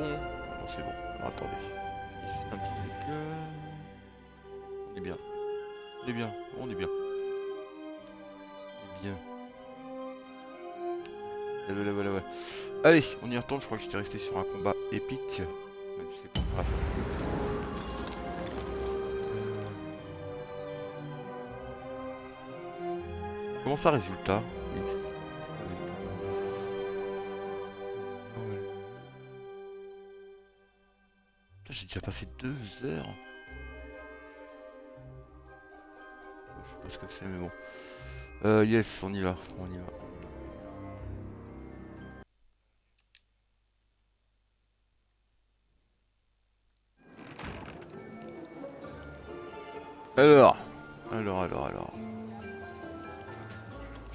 bon. Non, c'est bon. Alors, attendez. Juste un petit truc. On est bien. On est bien. On est bien. On est bien. Ouais. Allez, on y retourne. Je crois que j'étais resté sur un combat épique. Même si c'est pas grave. Comment ça, résultat? Oui. J'ai déjà passé 2 heures. Je sais pas ce que c'est, mais bon. Yes, on y va. Alors.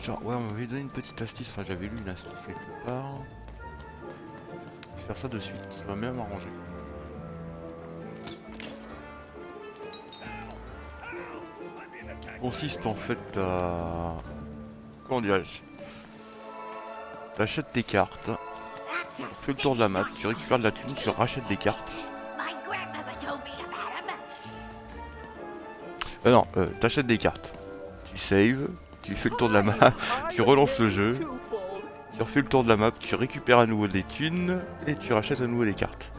Genre, ouais, on m'avait donné une petite astuce. Enfin, j'avais lu une astuce quelque part. Je vais faire ça de suite. Ça va bien m'arranger. Consiste en fait à... Comment dirais-je? T'achètes tes cartes. Tu fais le tour de la map. Tu récupères de la thune. Tu rachètes des cartes. Non, t'achètes des cartes. Tu saves. Tu fais le tour de la map. Tu relances le jeu. Tu refais le tour de la map, tu récupères à nouveau des thunes et tu rachètes à nouveau des cartes.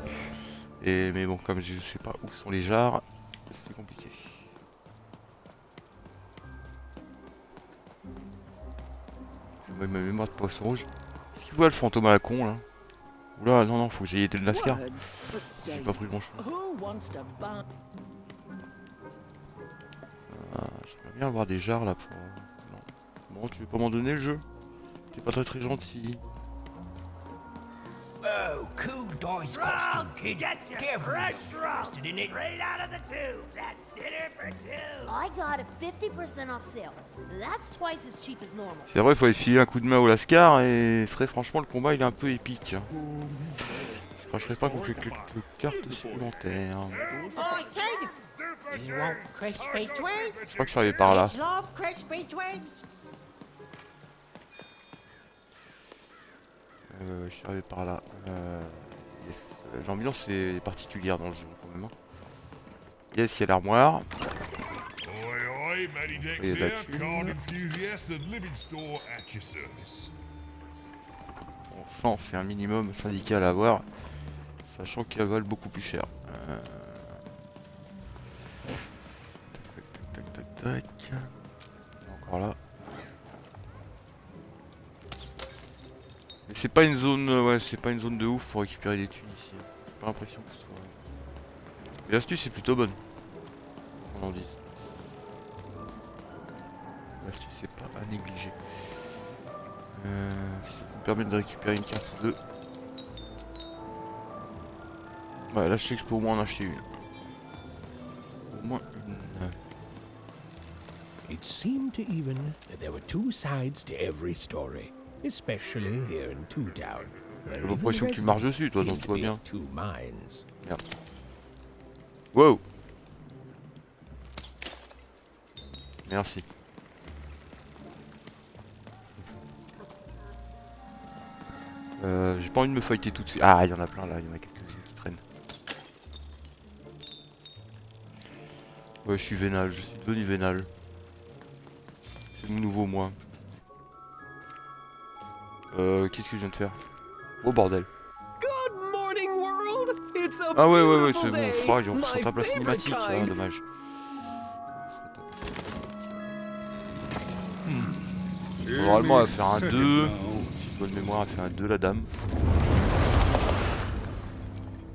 Mais bon, comme je sais pas où sont les jarres, c'est compliqué. C'est ma mémoire de poisson rouge. Est-ce qu'il voit le fantôme à la con là? Oula, non, faut que j'aille aider le Lascar. J'ai pas pris le bon chemin. J'aimerais bien avoir des jarres là pour... Non. Bon, tu veux pas m'en donner le jeu? T'es pas très gentil. Oh, cool dice costume, kid. Careful, twisted in it. Straight out of the tube. That's dinner for two. I got a 50% off sale. That's twice as cheap as normal. C'est vrai, il faut aller filer un coup de main au Lascar et très franchement, le combat il est un peu épique. Je cracherai pas contre quelques cartes supplémentaires. Oh, kid! You want crispy twigs? Je crois que je suis arrivé par là. Kids love crispy twigs. Je suis arrivé par là. Yes. L'ambiance est particulière dans le jeu quand même. Yes, il y a l'armoire. Il y a de la thune. On sent, c'est un minimum syndical à avoir, sachant qu'elles valent beaucoup plus cher. Tac. Encore là. Mais c'est pas une zone, ouais, c'est pas une zone de ouf pour récupérer des thunes ici. J'ai pas l'impression que ce soit. Et l'astuce est plutôt bonne. On en dit. L'astuce c'est pas à négliger. Ça me permet de récupérer une carte ou deux. Ouais, là je sais que je peux au moins en acheter une. Au moins une. It seemed to Even that there were two sides to every story, especially here in Two Town. J'ai l'impression que tu marches dessus, toi, donc tout va bien. Two minds. Merde. Wow. Merci. J'ai pas envie de me fighter tout de suite. Ah, il y en a plein là, il y en a quelques-uns qui traînent. Ouais, je suis vénal, je suis devenu vénal. C'est mon nouveau moi. Qu'est-ce que je viens de faire? Oh bordel. Good morning, world. It's a Ah ouais, beautiful c'est bon, day. je crois, on se My rattrape la favorite cinématique, ah, kind. dommage. Normalement, elle va faire un 2. Si bonne mémoire, elle fait un 2 la dame.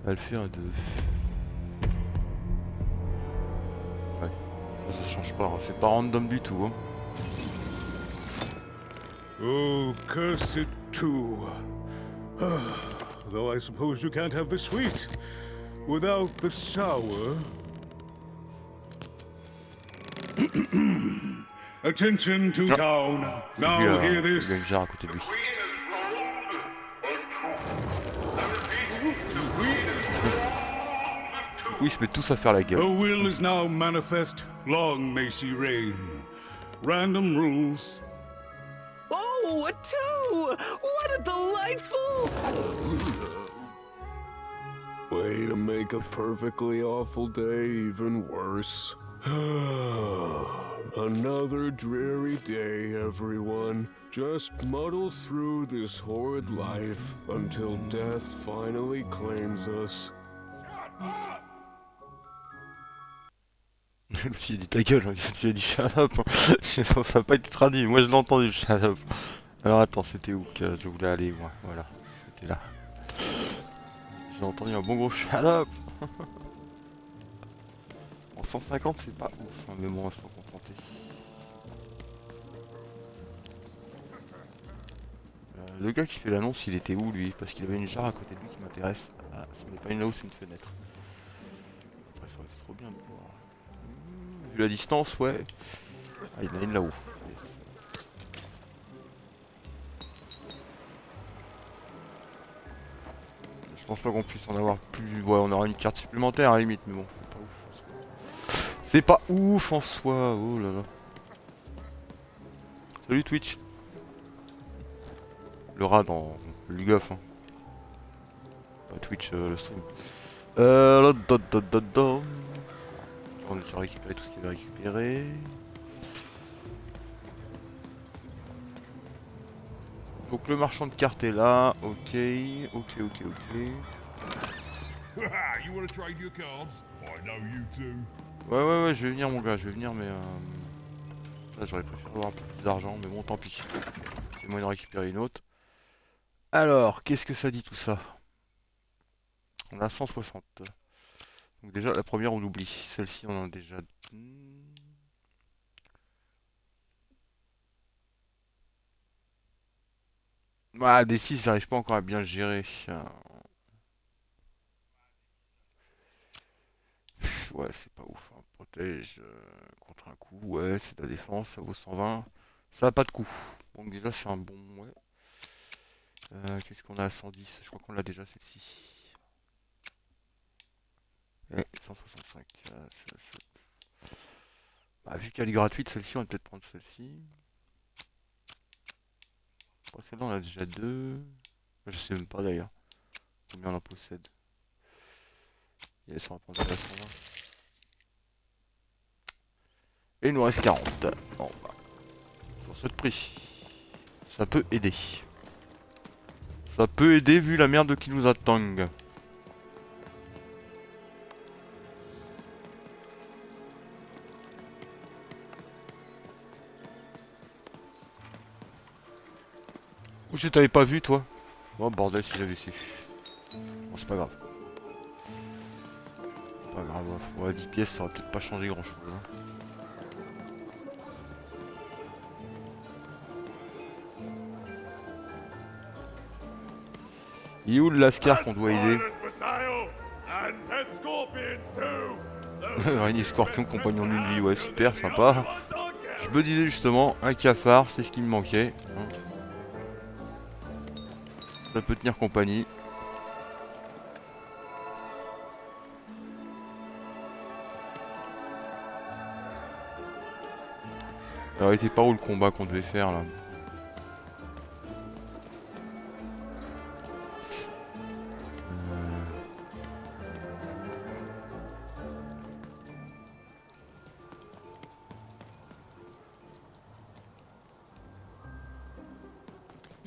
Elle fait un 2. Ouais, ça change pas, hein. C'est pas random du tout. Hein. Oh, cursed two. Though I suppose you can't have the sweet without the sour. Attention to town. Now hear this. Il y a une jarre à côté de lui. Oui, ils se mettent tous à faire la gueule. The will is now manifest. Long may she reign. Random rules. Oh, a two! What a delightful! make a perfectly awful day even worse. Another dreary day, everyone. Just muddle through this horrid life until death finally claims us. Il a dit ta gueule, hein. Tu as dit shut up. Hein. Ça va pas être traduit, moi je l'ai entendu shut up. Alors attends, c'était où que je voulais aller moi? Voilà, c'était là. J'ai entendu un bon gros shut up. En 150 c'est pas ouf, hein, mais bon on va s'en contenter. Le gars qui fait l'annonce, il était où lui? Parce qu'il avait une jarre à côté de lui qui m'intéresse. Ah, ce n'est pas une là-haut, c'est une fenêtre. Après, ça aurait été trop bien de voir. Vu la distance, ouais. Ah, il y en a une là-haut. Yes. Je pense pas qu'on puisse en avoir plus. Ouais, on aura une carte supplémentaire à la limite, mais bon, c'est pas ouf en soi. C'est pas ouf en soi. Oh là là. Salut Twitch. Le rat dans le League of. Hein. Pas Twitch, le stream. Là, on a déjà récupéré tout ce qu'il avait récupéré. Donc le marchand de cartes est là. Ok. You wanna trade your cards? I know you do. Ouais, je vais venir mon gars, je vais venir mais... Là j'aurais préféré avoir un peu plus d'argent, mais bon tant pis. J'ai moyen de récupérer une autre. Alors, qu'est-ce que ça dit tout ça? On a 160. Donc déjà la première on l'oublie. Celle-ci on en a déjà... Ah, des 6 j'arrive pas encore à bien gérer. Ouais, c'est pas ouf. Hein. Protège contre un coup. Ouais, c'est de la défense, ça vaut 120. Ça a pas de coup. Donc déjà c'est un bon. Ouais. Qu'est-ce qu'on a à 110? Je crois qu'on l'a déjà celle-ci. Et 165. Bah, vu qu'elle est gratuite, celle-ci, on va peut-être prendre celle-ci. Oh, celle-là, on a déjà deux. Je sais même pas d'ailleurs combien on en possède. Yes, on va prendre celle-là 120. Et il nous reste 40. Bon, bah, sur ce prix, ça peut aider. Ça peut aider vu la merde qui nous attend. Ou je t'avais pas vu toi? Oh bordel si j'avais su. Bon c'est pas grave. Pas grave, ouais, 10 pièces ça aurait peut-être pas changé grand chose. Hein. Il est où le lascar qu'on doit aider? Araignée scorpion, compagnon d'une vie, ouais super sympa. Je me disais justement, un cafard, c'est ce qui me manquait. Hein. Ça peut tenir compagnie. Alors il était pas où le combat qu'on devait faire là?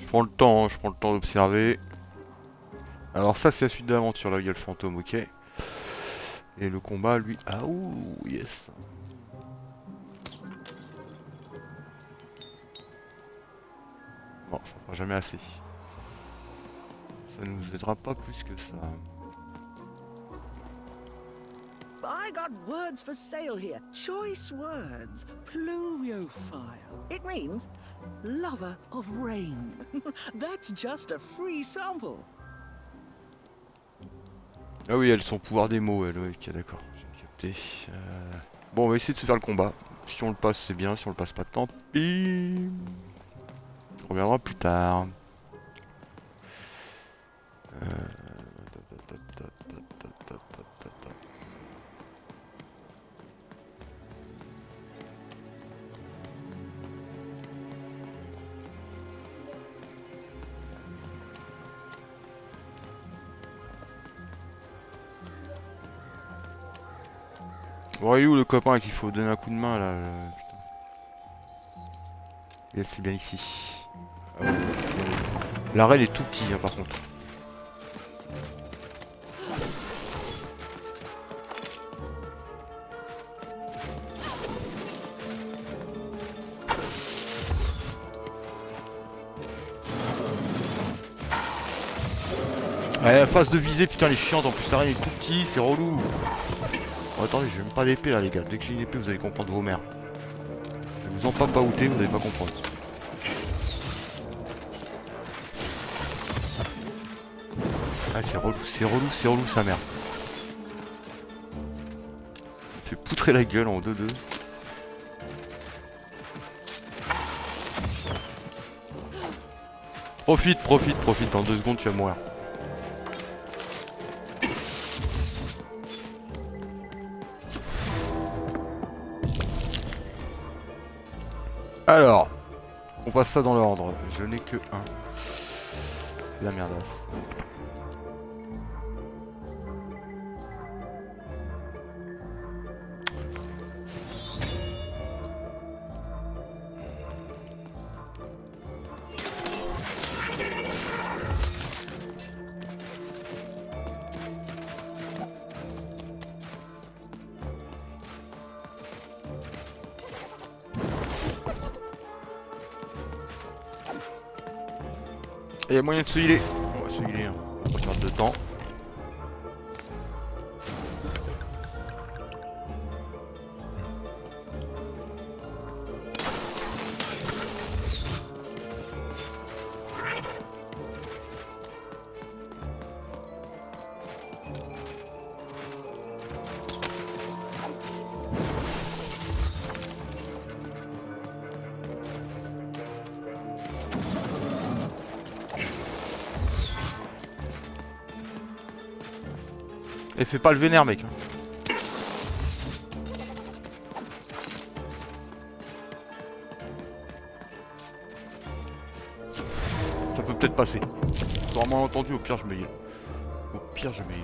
Je prends le temps d'observer. Alors ça c'est la suite de l'aventure, là il y a le fantôme, ok. Et le combat lui... Ah ouh, yes. Bon, ça fera jamais assez. Ça nous aidera pas plus que ça. I got words for sale here. Choice words. Pluviophile. It means lover of rain. That's just a free sample. Ah oui, elles sont pouvoir des mots, elles, oui, ok, d'accord, j'ai capté. Bon, on va essayer de se faire le combat. Si on le passe, c'est bien, si on le passe pas, tant pis. On reviendra plus tard. Bon, il est où le copain à qui il faut donner un coup de main là putain. Yes, c'est bien ici. Ah ouais, c'est bien. L'arrêt il est tout petit hein, par contre. Ouais, la phase de visée, putain, elle est chiante. En plus, l'arène est tout petit, c'est relou. Oh, attendez, j'ai même pas d'épée là, les gars. Dès que j'ai une épée, vous allez comprendre vos mères. Je vais vous en pas outer, vous allez pas comprendre. Ah, c'est relou sa mère. Fait poutrer la gueule en 2-2. Profite, dans 2 secondes tu vas mourir. Alors, on passe ça dans l'ordre. Je n'ai que un. C'est la merdasse. Il y a moyen de se healer. On va se healer, hein. On va pas perdre de temps. Et fais pas le vénère mec. Ça peut peut-être passer. Sur un malentendu, au pire je me heal. Au pire je me heal.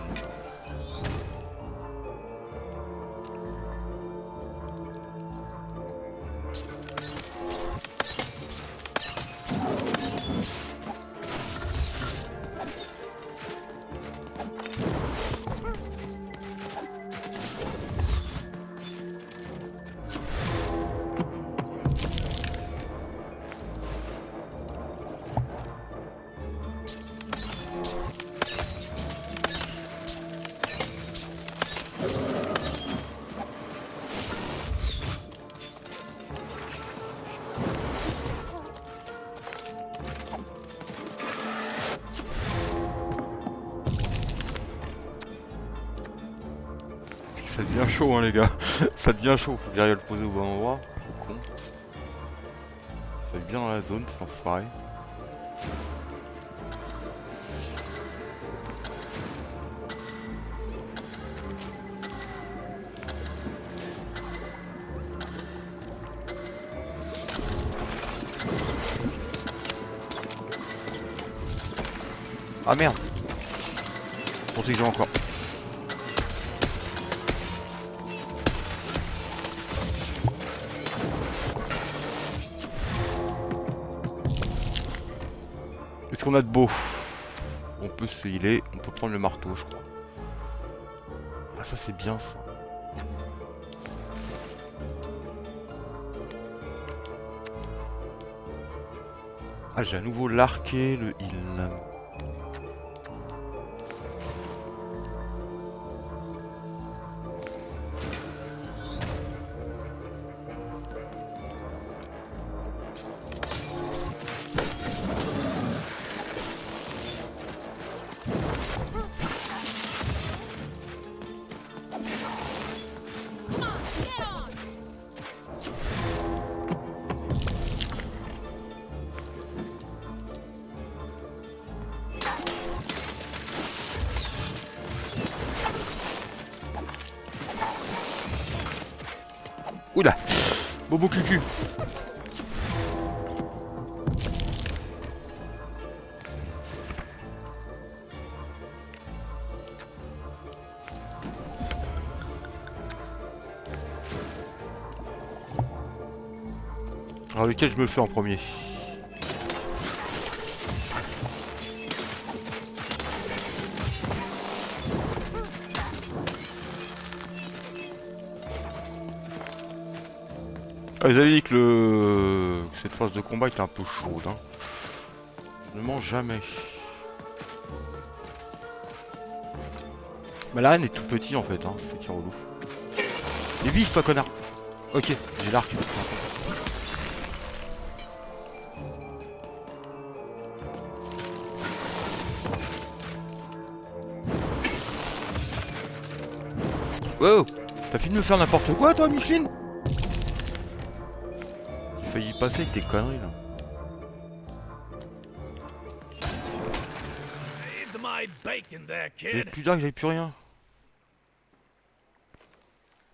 Ça devient chaud hein les gars. Ça devient chaud, faut que j'arrive à le poser au bon endroit. Faut con. Ça va bien dans la zone, c'est enfoiré. Ah merde. Je pensais que j'ai encore. Qu'est-ce qu'on a de beau? On peut se healer, on peut prendre le marteau je crois. Ah ça c'est bien ça. Ah j'ai à nouveau l'arc et le heal. Oula, bobo cucu. Alors lequel je me fais en premier? Ah, ils avaient dit que cette phase de combat était un peu chaude, hein. Je ne mange jamais. Bah l'arène est tout petit en fait, hein. C'est qui est relou. Mais vise toi connard. Ok, j'ai l'arc. Wow, t'as fini de me faire n'importe quoi toi Micheline? J'ai failli y passer avec tes conneries là. J'avais plus d'arc, j'avais plus rien.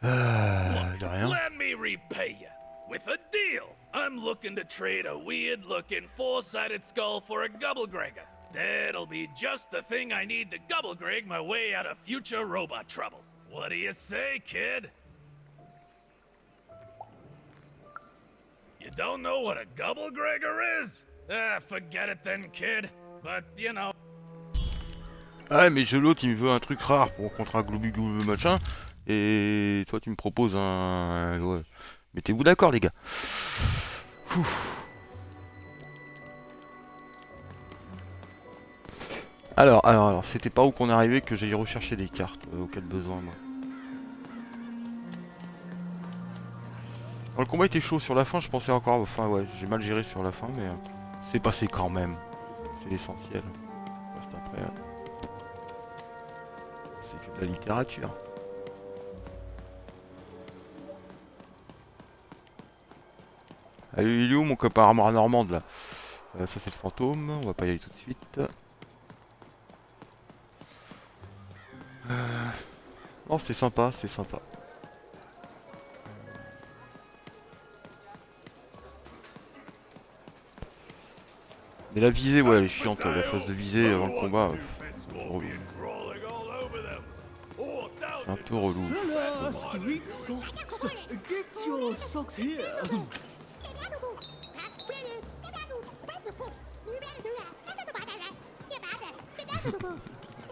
Y'a rien. Let me repay you with a deal. I'm looking to trade a weird-looking four-sided skull for a Gubblegregger. That'll be just the thing I need to Gubblegreg my way out of future robot trouble. What do you say, kid? You don't know what a Gubblegregger is? Ah, forget it then, kid. But, you know... Ah mais l'autre il me veut un truc rare pour contre un globu machin. Et toi tu me proposes un... Ouais. Mettez-vous d'accord les gars. Alors, c'était pas où qu'on est arrivé que j'aille rechercher des cartes auxquelles besoin moi. Alors, le combat était chaud sur la fin, je pensais encore... Enfin ouais, j'ai mal géré sur la fin mais c'est passé quand même. C'est l'essentiel. Reste après... C'est que de la littérature. Allez, il est où mon copain armoire normande là? Ça c'est le fantôme, on va pas y aller tout de suite. Non, c'est sympa, c'est sympa. Mais la visée, ouais, elle est chiante, la phase de visée avant le combat. C'est un peu relou.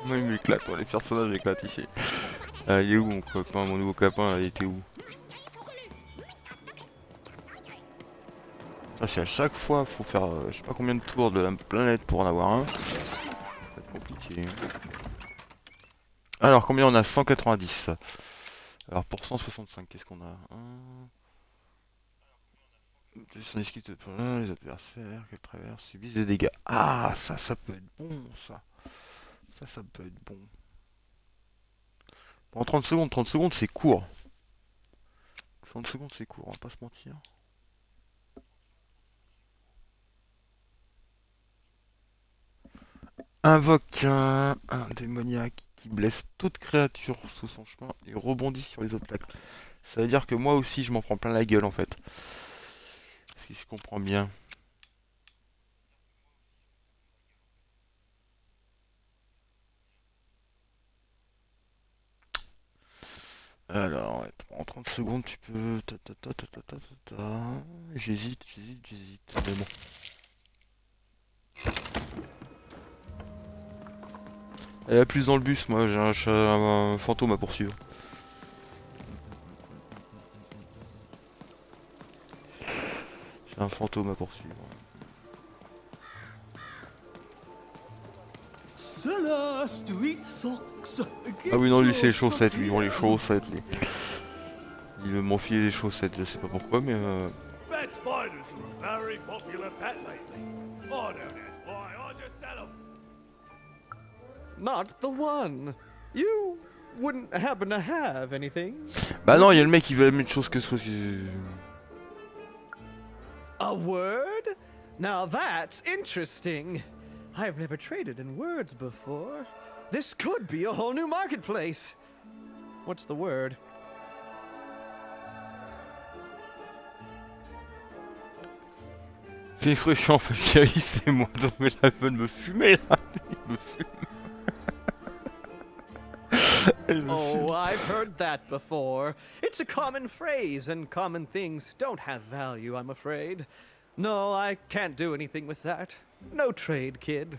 Moi il m'éclate, les personnages éclatent ici. Il est où mon copain, mon nouveau copain là, il était où? Ah, c'est à chaque fois, faut faire je sais pas combien de tours de la planète pour en avoir un. Ça va être compliqué. Alors combien on a? 190. Alors pour 165, qu'est-ce qu'on a? Son esquive les adversaires qu'elle traverse subissent des dégâts. Ah ça peut être bon ça. Ça peut être bon. En 30 secondes c'est court. 30 secondes c'est court, on va pas se mentir. Invoque un démoniaque qui blesse toute créature sous son chemin et rebondit sur les obstacles. Ça veut dire que moi aussi je m'en prends plein la gueule en fait. Si je comprends bien. Alors, ouais, en 30 secondes, tu peux... J'hésite. Mais bon. Elle a plus dans le bus, moi, j'ai un fantôme à poursuivre. J'ai un fantôme à poursuivre. Ah oui non lui c'est les chaussettes, lui ils ont les chaussettes lui. Il veut m'enfiler les chaussettes, je sais pas pourquoi mais Pet spiders are a very popular pet lately. I don't ask why, I just sell them. Not the one. You wouldn't happen to have anything? Bah non, il y a le mec qui veut la même chose que ce A word? Now that's interesting. I've never traded in words before. This could be a whole new marketplace. What's the word? C'est une expression en fait, chérie, c'est moi mais là, elle veut me fumer là. Il me fume. Oh, I've heard that before. It's a common phrase, and common things don't have value, I'm afraid. No, I can't do anything with that. No trade, kid.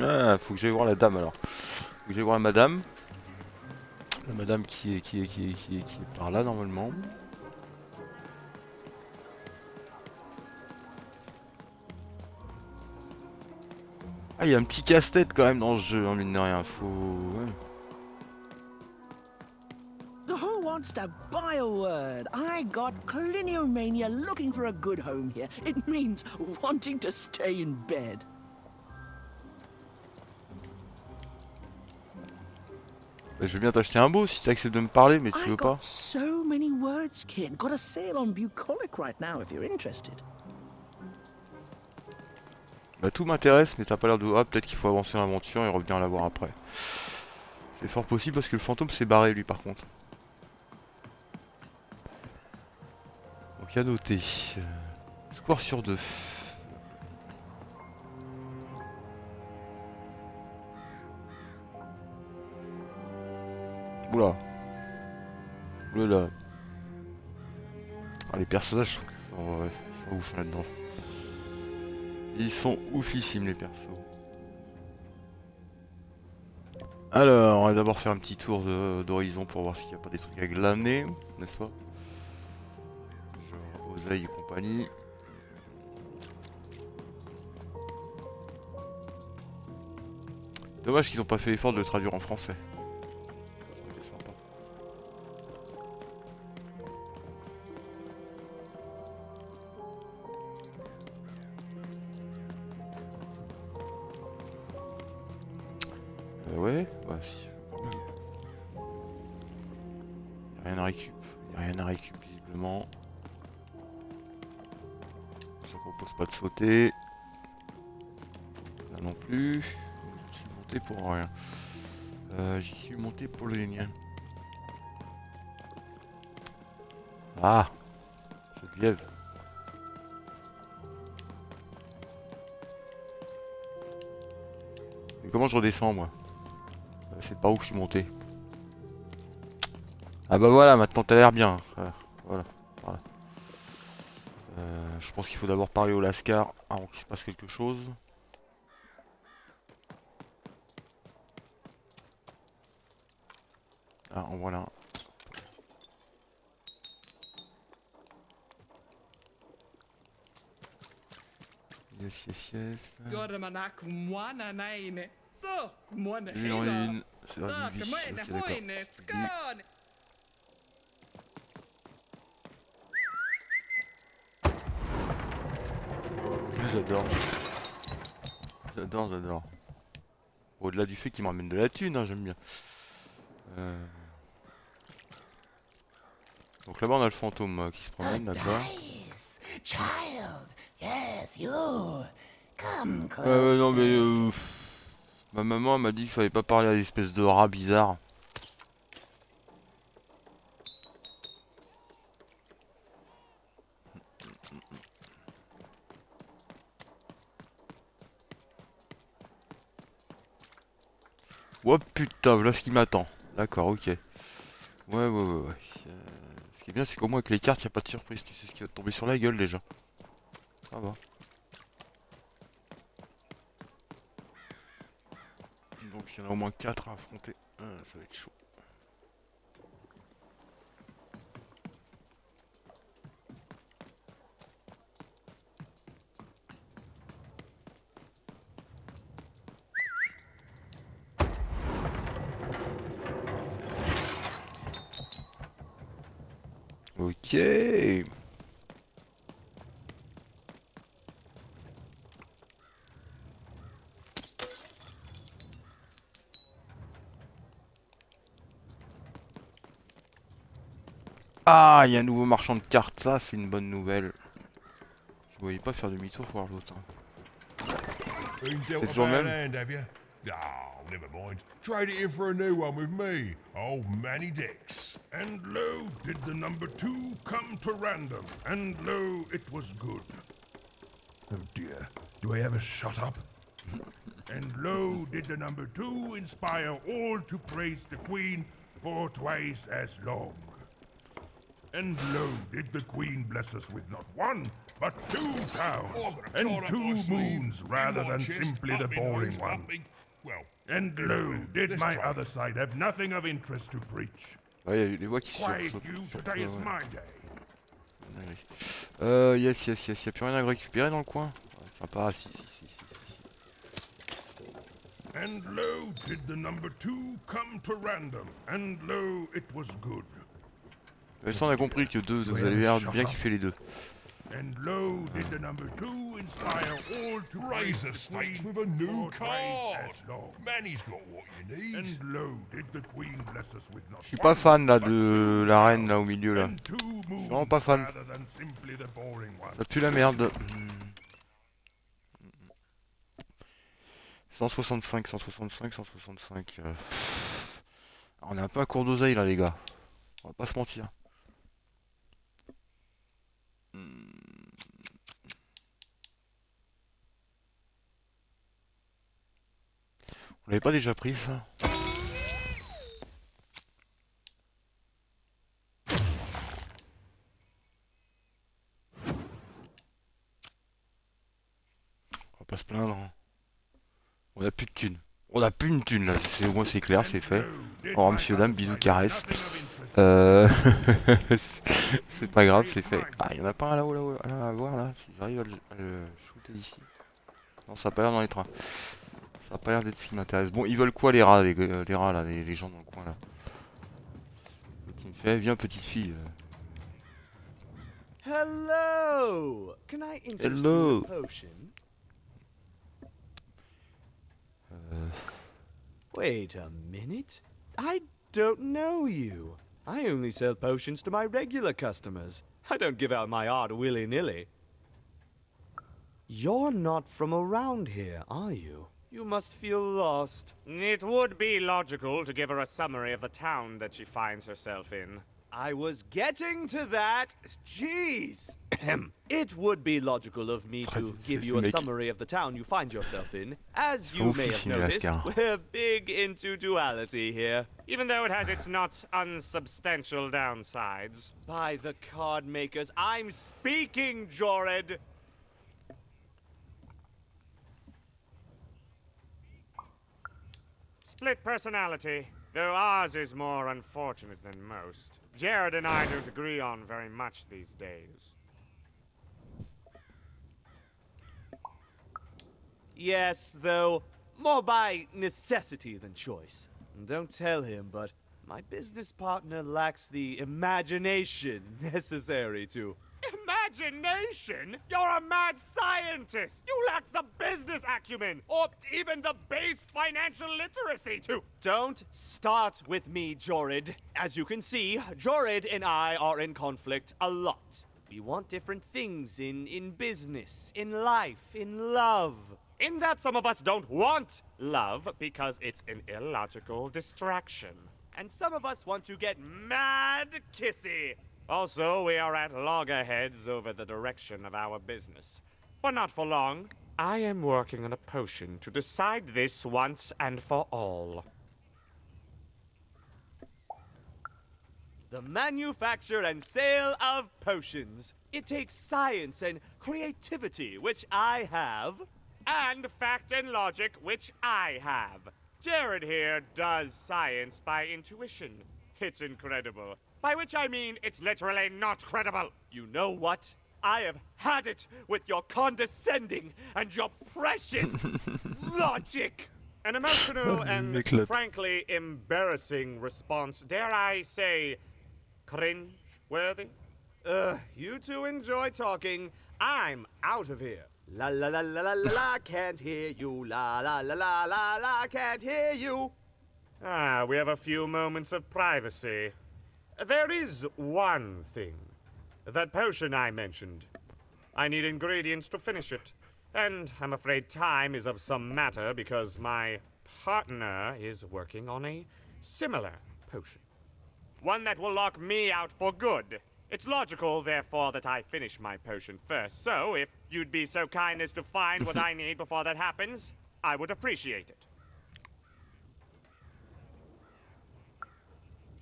Ah, faut que j'aille voir la dame alors. Faut que j'aille voir la madame. La madame qui est par là normalement. Ah, il y a un petit casse-tête quand même dans ce jeu, hein, mine de rien. Faut. Ouais. Who wants to buy a word? I got cliniomania looking for a good home here. It means wanting to stay in bed. Bah, je veux bien t'acheter un beau si tu acceptes de me parler, mais tu I veux pas. got so many words, kid. Got a sale on bucolic right now if you're interested. Bah tout m'intéresse, mais t'as pas l'air de... Ah, peut-être qu'il faut avancer dans l'aventure et revenir la voir après. C'est fort possible parce que le fantôme s'est barré lui par contre. Donc à noter. Score sur 2. Oula. Oula. Ah, les personnages sont ouf là-dedans. Ils sont oufissimes les persos. Alors, on va d'abord faire un petit tour d'horizon pour voir s'il n'y a pas des trucs à glaner, n'est-ce pas? Genre oseille et compagnie. Dommage qu'ils n'ont pas fait l'effort de le traduire en français. C'est sympa. Ouais, si. Y'a rien à récup. Y'a rien à récup visiblement. Ça propose pas de sauter. Là non plus. J'y suis monté pour rien. J'y suis monté pour le lien. Ah, je lièvre. Mais comment je redescends moi? C'est pas où je suis monté. Ah bah voilà, maintenant t'as l'air bien. Voilà. Je pense qu'il faut d'abord parler au Lascar avant qu'il se passe quelque chose. Ah, en voilà un. Yes. L'héroïne, c'est la vie. Ok, d'accord. J'adore. J'adore. Au-delà du fait qu'il me ramène de la thune, hein, j'aime bien. Donc là-bas on a le fantôme qui se promène là-bas. Non mais ma maman elle m'a dit qu'il fallait pas parler à l'espèce de rat bizarre. Oh putain, voilà ce qui m'attend. D'accord, ok. Ouais. Ce qui est bien, c'est qu'au moins avec les cartes, y a pas de surprise. Tu sais ce qui va te tomber sur la gueule déjà. Ça va. Donc il y en a au moins 4 à affronter. Ça va être chaud. Ok. Ah, il y a un nouveau marchand de cartes, ça c'est une bonne nouvelle. Je voyais pas faire demi-tour pour voir l'autre. C'est toujours le même. Oh, never mind. Trade it in for a new one with me, old Manny Dix. And lo, did the number 2 come to random, and lo, it was good. Oh dear, do I ever shut up? And lo, did the number 2 inspire all to praise the Queen for twice as long. And lo, did the Queen bless us with not 1, but 2 towns, and 2 moons rather than simply the boring one. Well, And lo, did my other side have nothing of interest to preach? Ouais, il y a eu des voix qui Quiet sursaute. you, today is my day. Yes, y'a plus rien à récupérer dans le coin. Ouais, sympa, si. And lo, did the number 2 come to random, and lo, it was good. Ça on a compris que vous allez bien kiffer les deux. And lo, did the number 2 inspire all to praise Razor the stakes Queen with a new for twice card. as long. Manny's got what you need. And lo, did the Queen bless us with not Je suis pas 1, fan là but de 2 la reine là au towns, milieu là. and 2 moons Vraiment pas fan. rather than simply the boring one. Ça pue la merde. 165. On est un peu à court d'oseille là les gars. On va pas se mentir. On l'avait pas déjà pris ça? On va pas se plaindre. Hein. On a plus de thunes. On a plus une thune là. Au moins c'est clair, c'est fait. Au revoir monsieur dame, bisous caresses. C'est pas grave, c'est fait. Ah, il y en a pas un là-haut, à voir là. Si j'arrive à le shooter d'ici. Non, ça a pas l'air dans les trains. Ça a pas l'air d'être ce qui m'intéresse. Bon, ils veulent quoi les rats, les rats là, les gens dans le coin là. Il me fait, viens petite fille. Hello! Can I interest Hello. you in a potion? Wait a minute. I don't know you. I only sell potions to my regular customers. I don't give out my art willy-nilly. You're not from around here, are you? You must feel lost. It would be logical to give her a summary of the town that she finds herself in. I was getting to that. Jeez. It would be logical of me to give you a summary of the town you find yourself in. As you may have noticed, we're big into duality here. Even though it has its not unsubstantial downsides. By the card makers, I'm speaking, Jorid. Split personality, though ours is more unfortunate than most. Jared and I don't agree on very much these days. Yes, though, more by necessity than choice. Don't tell him, but my business partner lacks the imagination necessary to... Imagination? You're a mad scientist! You lack the business acumen, or even the base financial literacy to... Don't start with me, Jorid. As you can see, Jorid and I are in conflict a lot. We want different things in business, in life, in love. In that some of us don't want love because it's an illogical distraction. And some of us want to get Mad kissy! Also, we are at loggerheads over the direction of our business. But not for long. I am working on a potion to decide this once and for all. The manufacture and sale of potions. It takes science and creativity, which I have. And fact and logic, which I have. Jared here does science by intuition. It's incredible. By which I mean it's literally not credible. You know what? I have had it with your condescending and your precious logic. An emotional and frankly embarrassing response, dare I say, cringe-worthy? You two enjoy talking. I'm out of here. La la la la la la la, can't hear you. La la la la la la, can't hear you. Ah, we have a few moments of privacy. There is one thing. That potion I mentioned. I need ingredients to finish it. And I'm afraid time is of some matter because my partner is working on a similar potion. One that will lock me out for good. It's logical, therefore, that I finish my potion first. So, if you'd be so kind as to find what I need before that happens, I would appreciate it.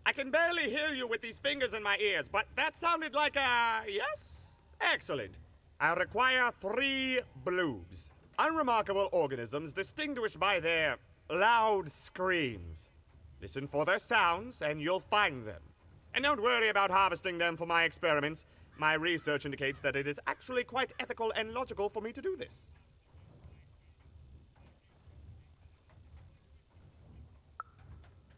I can barely hear you with these fingers in my ears, but that sounded like a yes? Excellent. I require 3 bloobs. Unremarkable organisms distinguished by their loud screams. Listen for their sounds, and you'll find them. And don't worry about harvesting them for my experiments. My research indicates that it is actually quite ethical and logical for me to do this.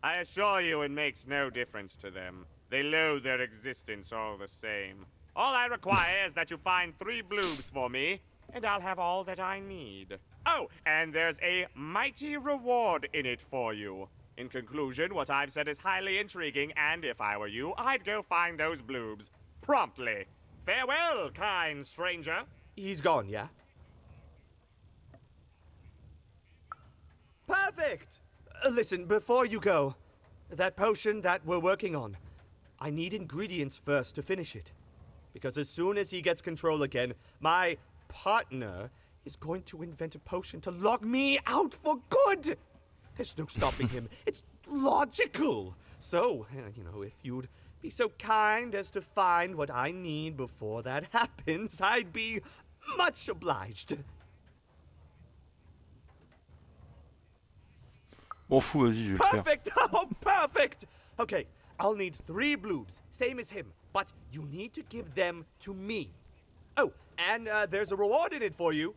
I assure you it makes no difference to them. They loathe their existence all the same. All I require is that you find 3 bloobs for me, and I'll have all that I need. Oh, and there's a mighty reward in it for you. In conclusion, what I've said is highly intriguing, and if I were you, I'd go find those bloobs. Promptly. Farewell, kind stranger. He's gone, yeah? Perfect! Listen, before you go, that potion that we're working on, I need ingredients first to finish it. Because as soon as he gets control again, my partner is going to invent a potion to lock me out for good! There's no stopping him. It's logical. So, if you'd be so kind as to find what I need before that happens, I'd be much obliged. M'en fous, vas-y, je vais le faire. Perfect! Oh, perfect! Okay, I'll need 3 bloobs, same as him, but you need to give them to me. Oh, and there's a reward in it for you.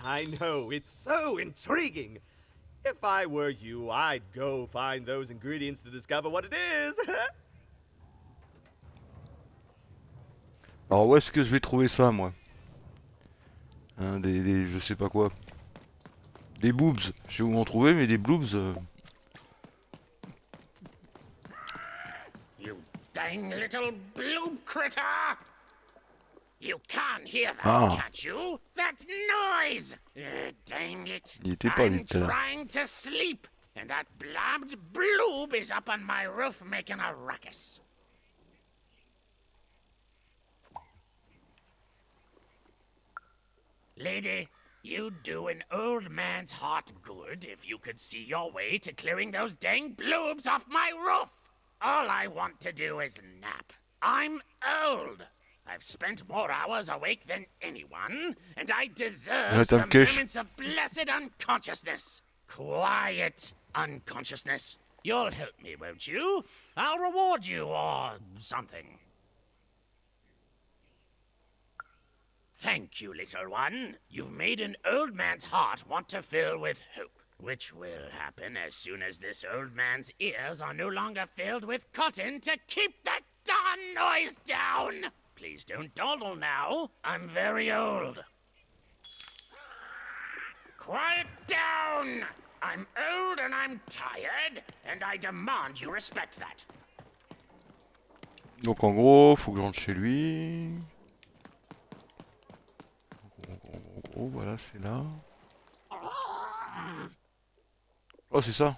I know, it's so intriguing. If I were you, I'd go find those ingredients to discover what it is. Alors où est-ce que je vais trouver ça, moi? Je sais pas quoi. Des boobs, je sais où m'en trouver, mais des bloobs... You dang little bloob critter! You can't hear that, Ah. can't you? That noise! Dang it. Il était pas I'm vite, là. trying to sleep, and that blabbed bloob is up on my roof making a ruckus. Lady, you'd do an old man's heart good if you could see your way to clearing those dang bloobs off my roof. All I want to do is nap. I'm old. I've spent more hours awake than anyone, and I deserve some moments of blessed unconsciousness. Quiet unconsciousness. You'll help me, won't you? I'll reward you or something. Thank you, little one. You've made an old man's heart want to fill with hope, which will happen as soon as this old man's ears are no longer filled with cotton to keep that darn noise down. Please don't dawdle now. I'm very old. Quiet down! I'm old and I'm tired, and I demand you respect that. Donc en gros, faut que je rentre chez lui. En gros, voilà, c'est là. Oh, c'est ça.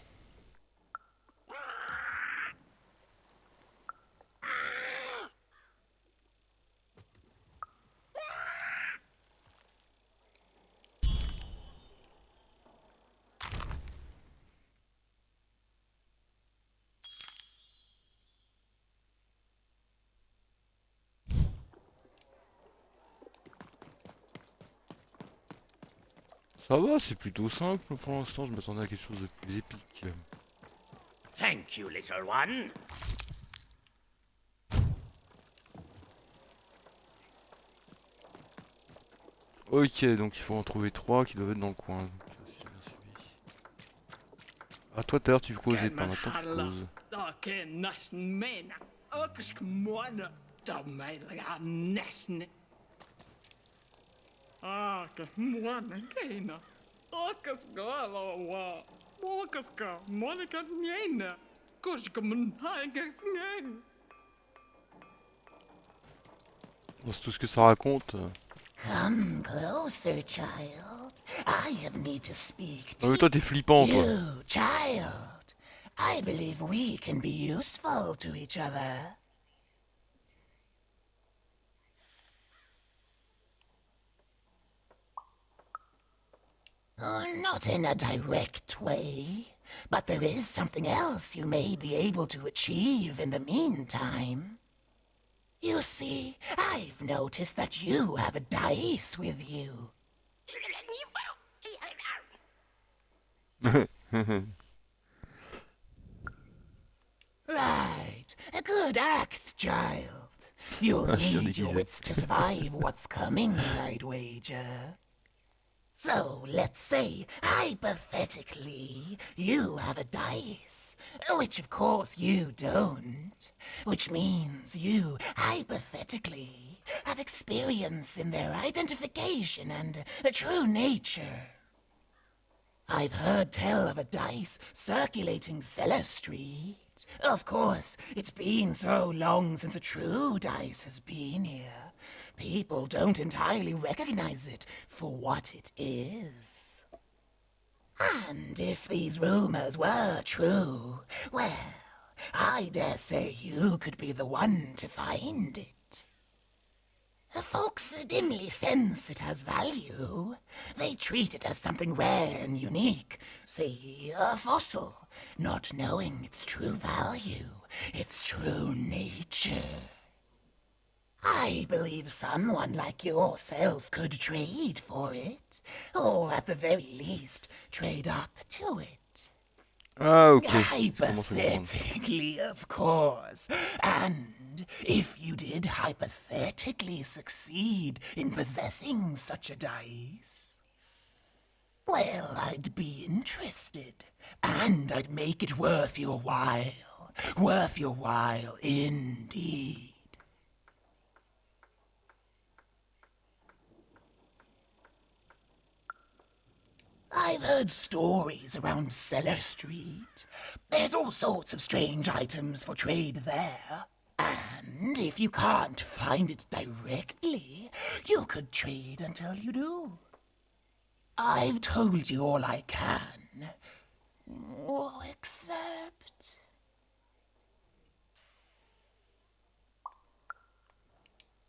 Ça va, c'est plutôt simple pour l'instant, je m'attendais à quelque chose de plus épique. Thank you, little one. Ok, donc il faut en trouver 3 qui doivent être dans le coin. Ah, toi tout à l'heure tu causais pas, maintenant tu causes. Bon, c'est tout ce que ça raconte. Come closer, child. I need to speak to Ah mais toi t'es flippant toi. you, child. I believe we can be useful to each other. Not in a direct way, but there is something else you may be able to achieve in the meantime. You see, I've noticed that you have a dice with you. Right, a good act, child. You'll need your wits to survive what's coming, I'd wager. So, let's say, hypothetically, you have a dice, which of course you don't, which means you, hypothetically, have experience in their identification and true nature. I've heard tell of a dice circulating Cellar Street. Of course, it's been so long since a true dice has been here. People don't entirely recognize it for what it is. And if these rumors were true, well, I dare say you could be the one to find it. Folks dimly sense it has value. They treat it as something rare and unique, say a fossil, not knowing its true value, its true nature. I believe someone like yourself could trade for it, or at the very least, trade up to it. Hypothetically, of course. And if you did hypothetically succeed in possessing such a dice, well, I'd be interested, and I'd make it worth your while. Worth your while indeed. I've heard stories around Cellar Street. There's all sorts of strange items for trade there. And if you can't find it directly, you could trade until you do. I've told you all I can. Except...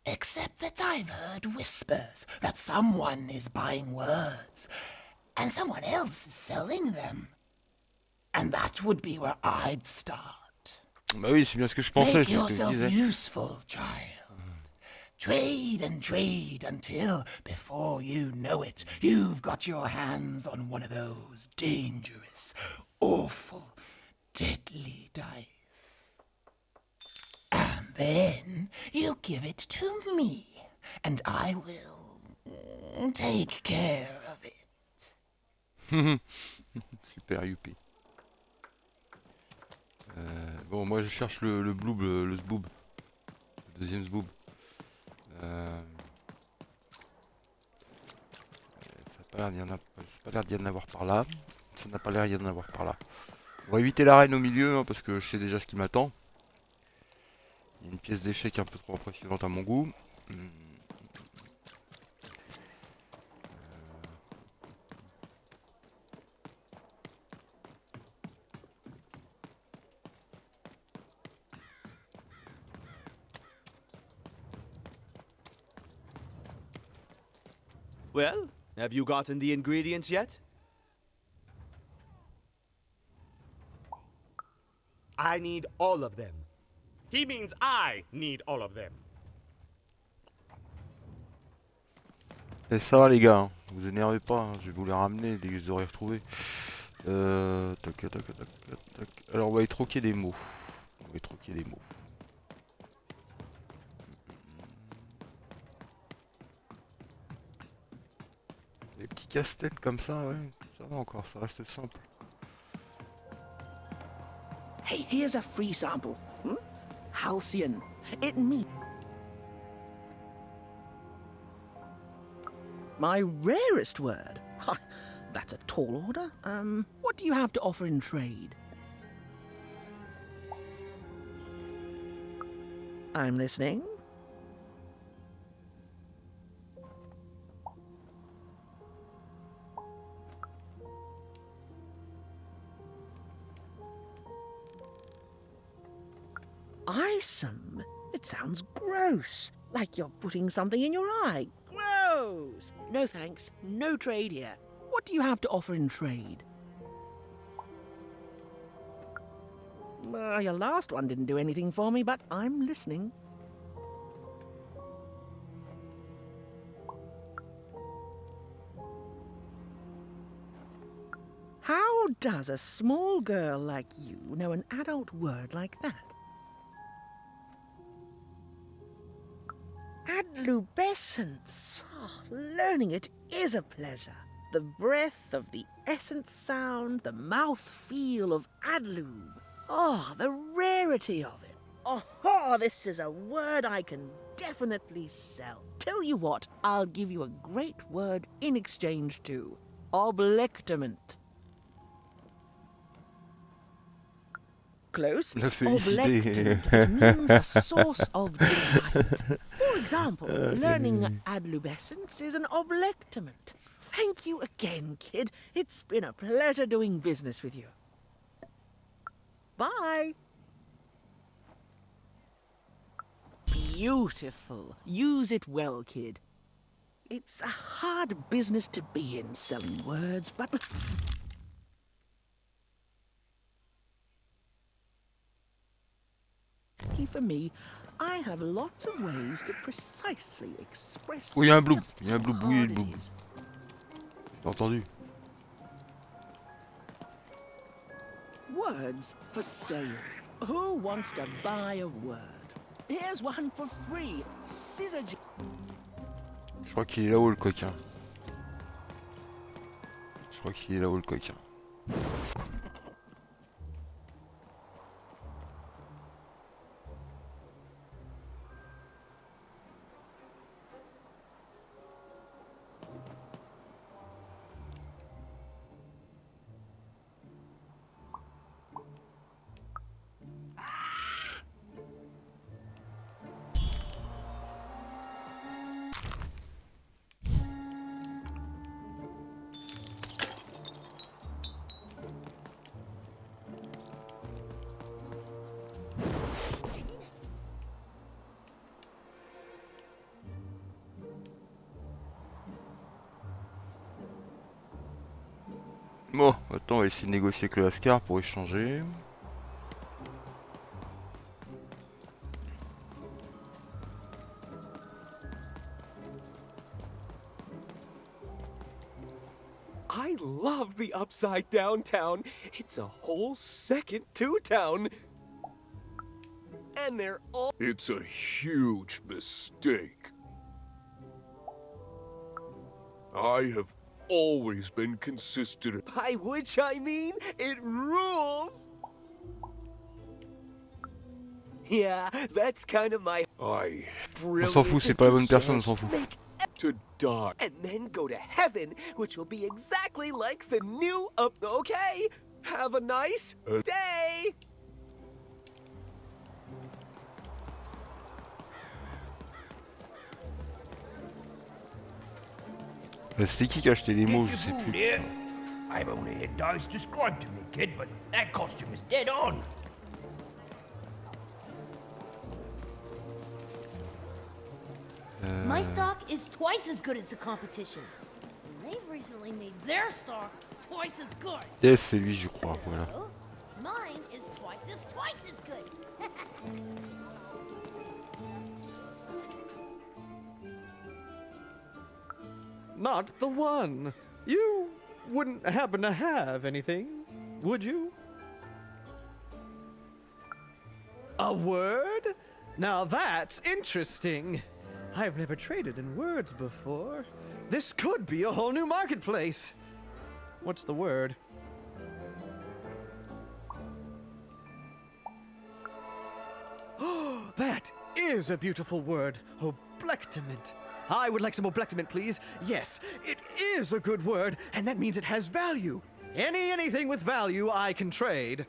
Except that I've heard whispers that someone is buying words, and someone else is selling them. And that would be where I'd start. Bah oui, c'est bien ce que je pensais. Make yourself useful, child. Trade and trade until, before you know it, you've got your hands on one of those dangerous, awful, deadly dice. And then you give it to me, and I will take care of it. Super youpi. Bon, moi je cherche le bloob, le zboob. Le deuxième zboob. Ça n'a pas l'air d'y en avoir par là. Ça n'a pas l'air d'y en avoir par là. On va éviter l'arène au milieu, hein, parce que je sais déjà ce qui m'attend. Il y a une pièce d'échec un peu trop impressionnante à mon goût. Well, have you gotten the ingredients yet? I need all of them. He means I need all of them. Et ça va les gars, hein. Vous énervez pas, hein. Je vais vous les ramener, dès que je les aurai retrouvés. Tac. Alors on va y troquer des mots. Les petits casse-têtes comme ça, ouais, ça va encore, ça reste simple. Hey, here's a free sample. Halcyon. It means... My rarest word? That's a tall order. What do you have to offer in trade? I'm listening. Eyesome? It sounds gross. Like you're putting something in your eye. Gross! No thanks. No trade here. What What do you have to offer in trade? Your last one didn't do anything for me, but I'm listening. How does a small girl like you know an adult word like that? Adlubescence. Oh, learning it is a pleasure. The breath of the essence sound, the mouth feel of adlube. Oh, the rarity of it. Oh, this is a word I can definitely sell. Tell you what, I'll give you a great word in exchange too. Oblectament. Close. Oblectament. It means a source of delight. For example, learning adlubescence is an oblectament. Thank you again, kid. It's been a pleasure doing business with you. Bye. Beautiful. Use it well, kid. It's a hard business to be in, selling words, but... Lucky for me, I have lots of ways to precisely express... Oh, il y a un blue. Il y a un blue bouillé, le blue. T'as entendu? Words for sale. Who wants to buy a word? Here's one for free. Sgt-Benet. Je crois qu'il est là-haut le coquin. Je crois qu'il est là-haut le coquin. Bon, attends, on va essayer de négocier avec le Lascar pour échanger. I love the upside down town. It's a whole second to town. And they're all... It's a huge mistake. I have always been consistent. By which I mean, it rules! Yeah, that's kind of my... On s'en fout, c'est pas la bonne personne, on s'en fout. To die. And then go to heaven, which will be exactly like the new... okay, have a nice day! C'est qui a acheté les mots, je sais plus. Yeah. I've only had those described to me, kid, but that costume is dead on. My stock is twice as good as the competition. And they've recently made their stock twice as good. Yes, c'est lui, je crois, voilà. So, mine is twice as good. Not the one. You wouldn't happen to have anything, would you? A word? Now that's interesting. I've never traded in words before. This could be a whole new marketplace. What's the word? Oh, that is a beautiful word. Oblectament. I would like some oblectament, please. Yes, it is a good word, and that means it has value. Anything with value I can trade.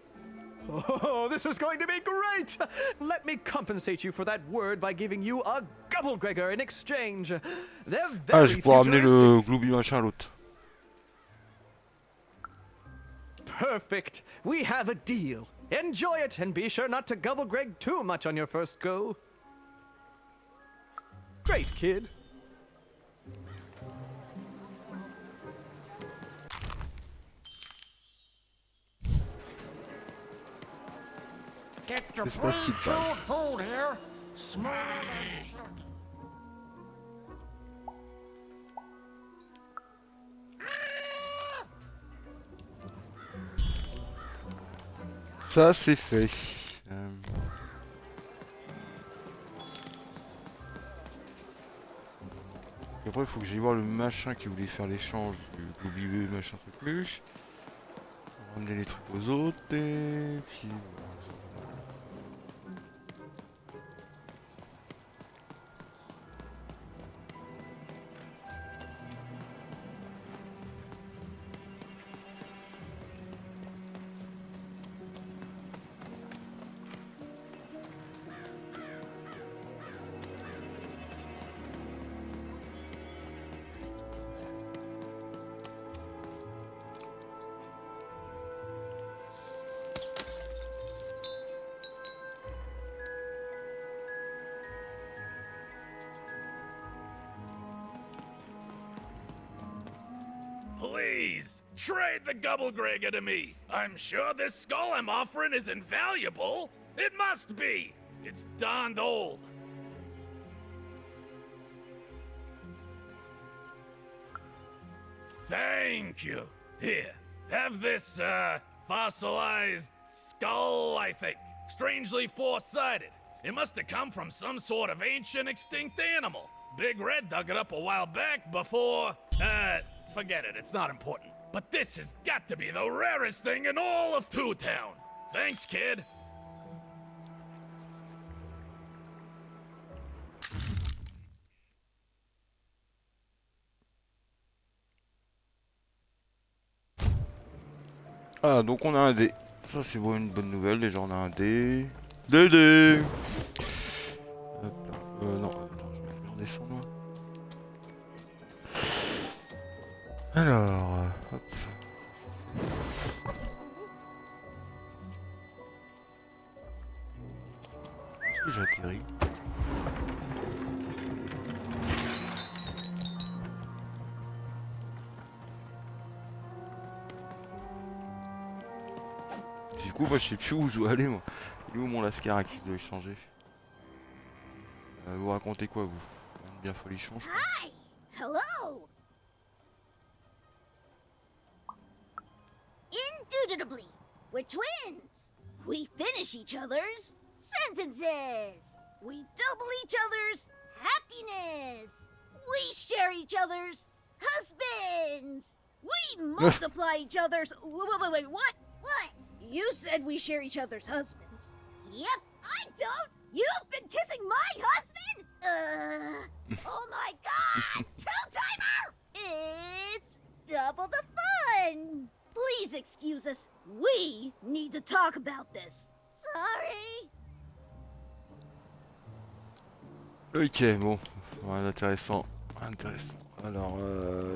Oh, this is going to be great! Let me compensate you for that word by giving you a Gubblegregor in exchange. They're very je pourrais amener le Glooby machin à l'autre. Perfect. We have a deal. Enjoy it, and be sure not to Gubblegreg too much on your first go. Great, kid. Que se passe-t-il pas? Ça c'est fait. Et après il faut que j'aille voir le machin qui voulait faire l'échange du Globibé machin truc. Ramener les trucs aux autres et puis voilà. Please, trade the Gubblegregger to me. I'm sure this skull I'm offering is invaluable. It must be. It's darned old. Thank you. Here, have this, fossilized skull, I think. Strangely four-sided. It must have come from some sort of ancient extinct animal. Big Red dug it up a while back before, forget it, it's not important. But this has got to be the rarest thing in all of Two Town. Thanks, kid. Ah, donc on a un dé. Ça c'est bon, une bonne nouvelle, déjà on a un dé. Deux dés. Hop là. Non, attends, je vais redescendre. Alors, hop. Est-ce que j'ai atterri? Du coup, moi je sais plus où je dois aller, moi. Il est où mon lascar qui doit changer? Vous racontez quoi, vous? Bien folichon, je crois. Hi! Hello! Indubitably, we're twins. We finish each other's sentences. We double each other's happiness. We share each other's husbands. We multiply each other's... Wait, what? What? You said we share each other's husbands. Yep, I don't. You've been kissing my husband? Oh my god! Two-timer! It's double the fun. Please excuse us. We need to talk about this. Sorry. Ok, bon. Ouais, intéressant. Intéressant. Alors,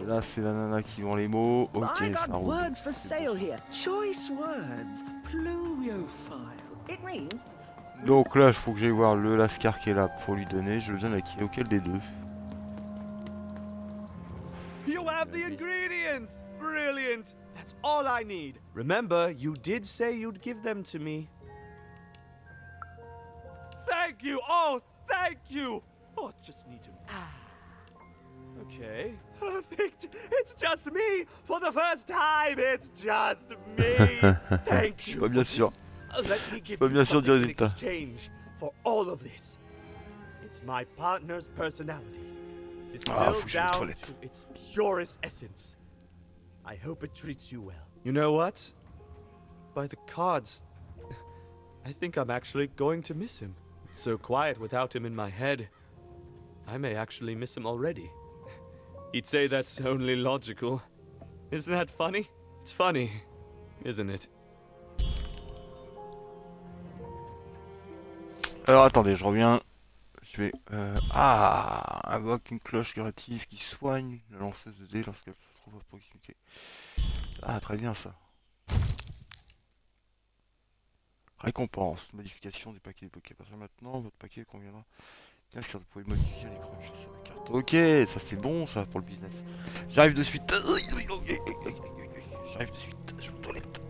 là, c'est la nana qui vend les mots. Ok, I ça got roule. words for sale here. Choice words. Pluviophile. It means... Donc là, il faut que j'aille voir le lascar qui est là pour lui donner. Je le donne à qui? Auquel des deux? You have the ingredients! Brilliant! That's all I need. Remember, you did say you'd give them to me. Thank you! Oh, thank you! Oh, just need to... Okay. Perfect! It's just me! For the first time, it's just me! Thank you! Pas bien sûr. Let me give Pas you bien sûr du something in résultat. exchange for all of this. It's my partner's personality, Ah, distilled faut que j'aille aux down toilettes. to its purest essence. I hope it treats you well. You know what? By the cards, I think I'm actually going to miss him. It's so quiet without him in my head. I may actually miss him already. He'd say that's only logical. Isn't that funny? It's funny, isn't it? Alors attendez, je reviens. Je vais... invoque une cloche curative qui soigne la lanceuse de dés lorsqu'elle se trouve à proximité. Ah, très bien ça. Récompense. Modification du paquet débloqué. À partir de maintenant, votre paquet conviendra. Tiens, vous pouvez modifier les croches sur la carte. Ok, ça c'est bon ça pour le business. J'arrive de suite. J'arrive de suite. Je vais aux toilettes.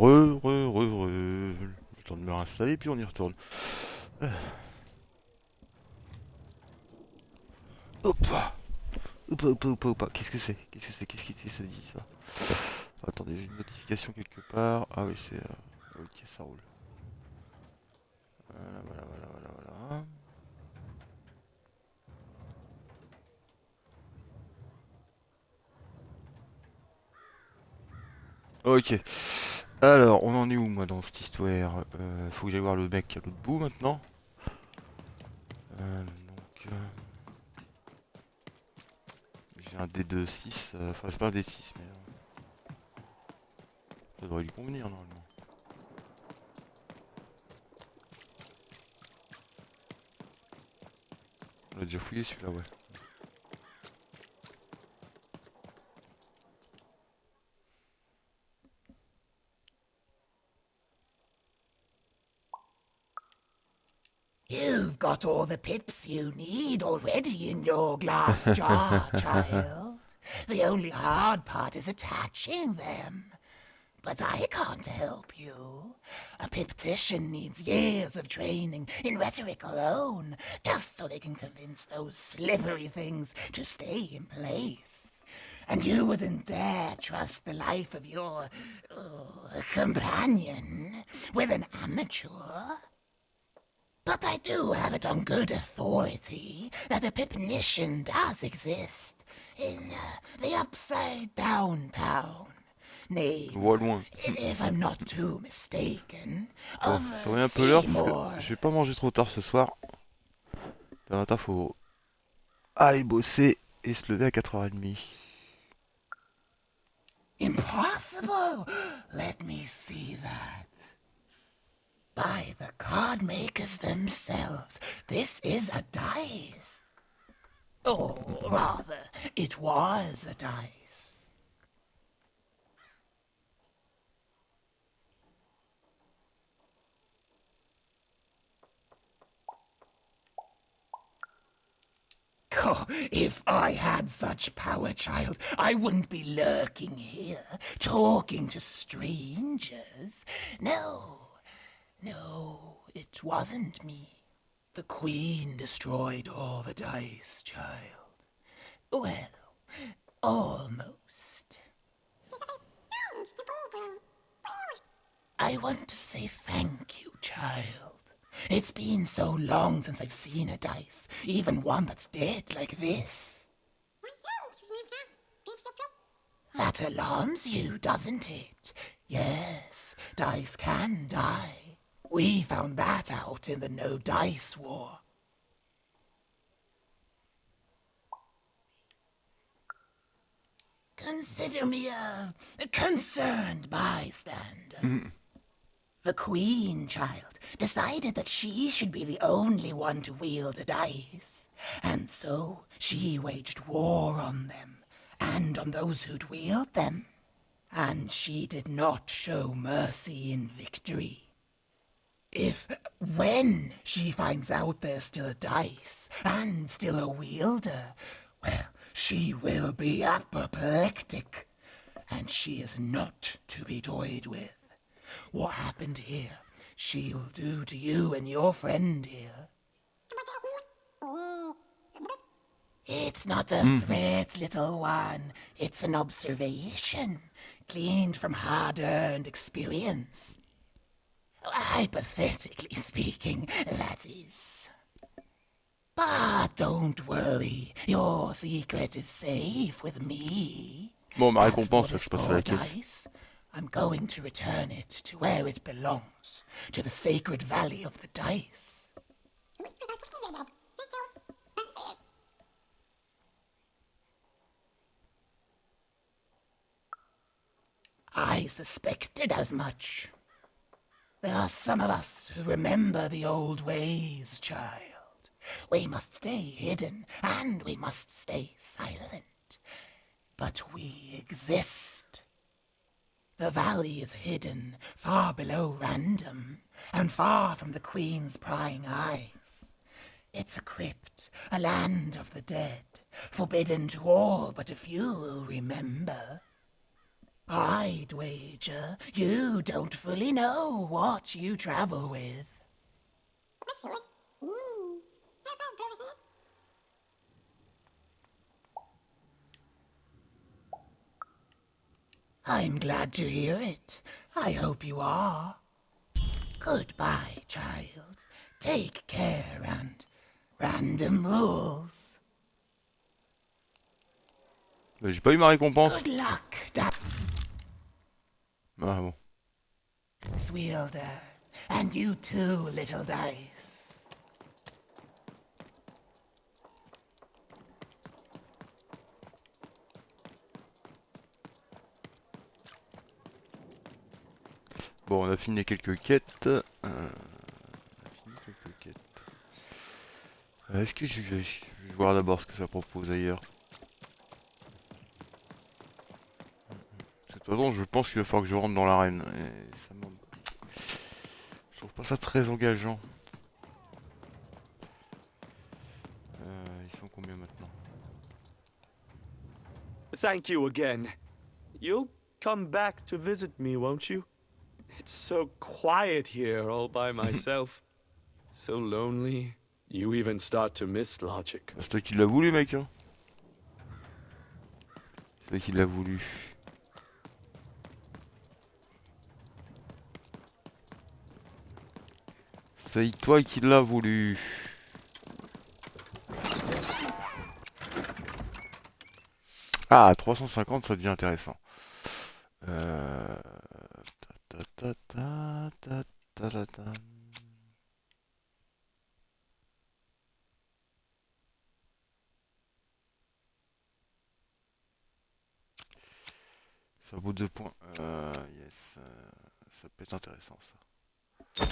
Le temps de me réinstaller, puis on y retourne. Hop. Hop. Qu'est-ce que c'est? Qu'est-ce qui ça dit ça? Attendez, j'ai une notification quelque part. Ah oui, c'est... ok, ça roule. Voilà. Ok. Alors, on en est où, moi, dans cette histoire? Faut que j'aille voir le mec à l'autre bout, maintenant. J'ai un D2-6. Enfin, c'est pas un D6, mais... ça devrait lui convenir, normalement. On l'a déjà fouillé, celui-là, ouais. You've got all the pips you need already in your glass jar, child. The only hard part is attaching them. But I can't help you. A piptician needs years of training in rhetoric alone, just so they can convince those slippery things to stay in place. And you wouldn't dare trust the life of your companion with an amateur. But I do have it on good authority that a pipnician does exist in the Upside Down town. Name, if I'm not too mistaken, of un peu l'heure parce que je vais pas manger trop tard ce soir. Dans matin, faut aller bosser et se lever à 4h30. Impossible! Let me see that. By the card makers themselves, this is a dice. Or rather, it was a dice. Oh, if I had such power, child, I wouldn't be lurking here, talking to strangers. No, it wasn't me. The Queen destroyed all the dice, child. Well, almost. I want to say thank you, child. It's been so long since I've seen a dice, even one that's dead like this. That alarms you, doesn't it? Yes, dice can die. We found that out in the No Dice War. Consider me a concerned bystander. The Queen, child, decided that she should be the only one to wield a dice, and so she waged war on them, and on those who'd wield them. And she did not show mercy in victory. When she finds out there's still a dice, and still a wielder, well, she will be apoplectic, and she is not to be toyed with. What happened here, she'll do to you and your friend here. It's not a threat, little one. It's an observation, gleaned from hard-earned experience. Hypothetically speaking, that is. But don't worry, your secret is safe with me. Bon, ma récompense, je passe à la caisse. I'm going to return it to where it belongs, to the sacred valley of the dice. I suspected as much. There are some of us who remember the old ways, child. We must stay hidden, and we must stay silent. But we exist. The valley is hidden far below random, and far from the Queen's prying eyes. It's a crypt, a land of the dead, forbidden to all but a few who remember. I'd wager you don't fully know what you travel with. I'm glad to hear it. I hope you are. Goodbye, child. Take care and random rules. Bah, j'ai pas eu ma récompense. Good luck, Ah bon. Wielder, and you too, little dice. Bon, on a fini quelques quêtes. Est-ce que je vais voir d'abord ce que ça propose ailleurs. De toute façon, je pense qu'il va falloir que je rentre dans l'arène. Je trouve pas ça très engageant. Ils sont combien maintenant? Thank you again. You'll come back to visit me, won't you? It's so quiet here all by myself. So lonely. You even start to miss logic. C'est toi qui l'as voulu, mec. Hein. C'est toi qui l'as voulu. C'est toi qui l'as voulu. Ah, 350, ça devient intéressant. Ça vaut 2 points. Yes. Ça peut être intéressant, ça.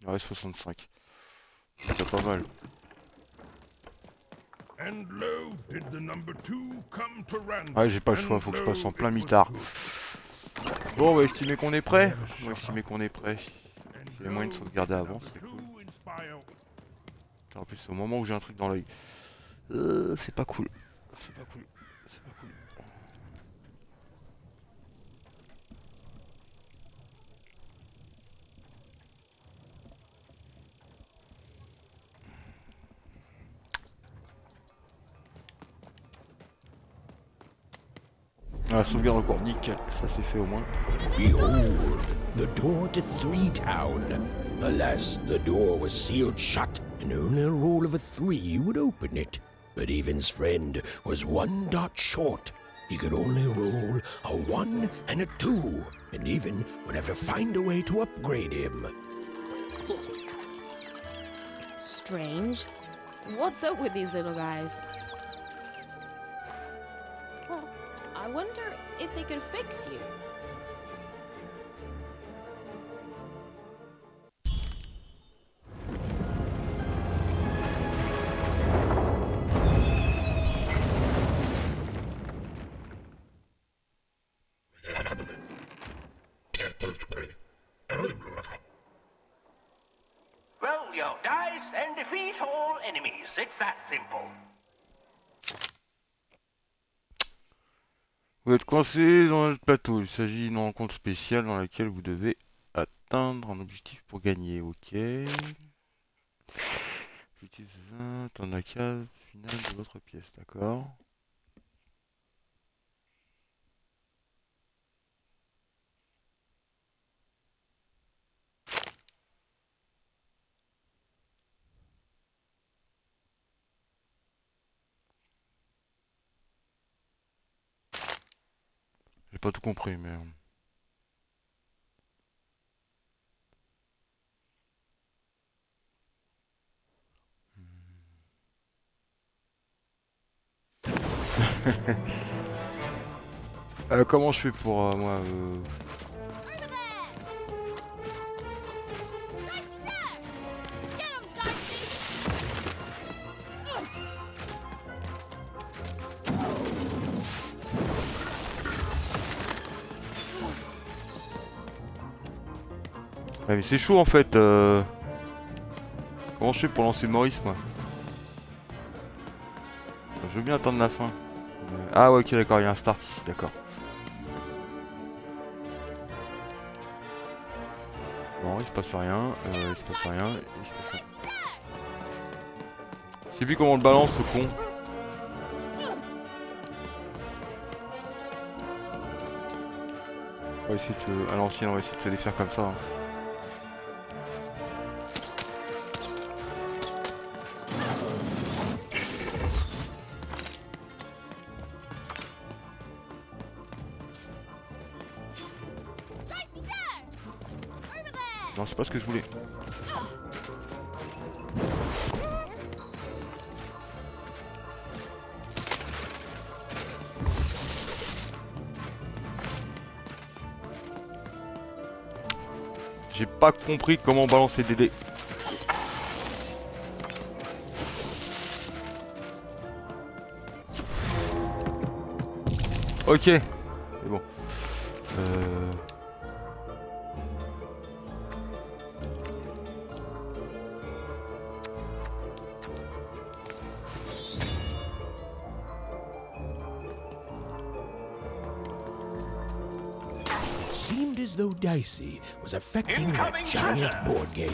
Ouais, 65. C'est pas mal. Ouais, j'ai pas le choix, faut que je passe en plein mitard. Bon, on va estimer qu'on est prêt. On va estimer qu'on est prêt. S'il y a moyen de sauvegarder avant, c'est cool. En plus, c'est au moment où j'ai un truc dans l'œil. C'est pas cool. C'est pas cool. C'est pas cool. Ah, sauvegarde encore, nickel, ça c'est fait au moins. Behold, the door to Three Town. Alas, the door was sealed shut, and only a roll of a 3 would open it. But Evan's friend was 1 dot short. He could only roll a 1 and a 2, and Evan would have to find a way to upgrade him. Strange. What's up with these little guys? Well, I wonder if they could fix you. Roll your dice and defeat all enemies. It's that simple. Vous êtes coincé dans notre plateau. Il s'agit d'une rencontre spéciale dans laquelle vous devez atteindre un objectif pour gagner. Ok. Objectif, atteindre la case finale de votre pièce. D'accord. J'ai pas tout compris, mais... comment je fais pour moi Ouais mais c'est chaud en fait. Comment je fais pour lancer Maurice moi? Je veux bien attendre la fin. Ah ouais ok d'accord, il y a un start ici, d'accord. Bon il se passe rien, il se passe rien, il se passe rien. Je sais plus comment on le balance ce con. On va essayer de... à l'ancienne, on va essayer de se les faire comme ça. Hein. Non, c'est pas ce que je voulais. J'ai pas compris comment balancer des dés. Ok, c'est bon. Seemed as though Dicey was affecting that giant board game.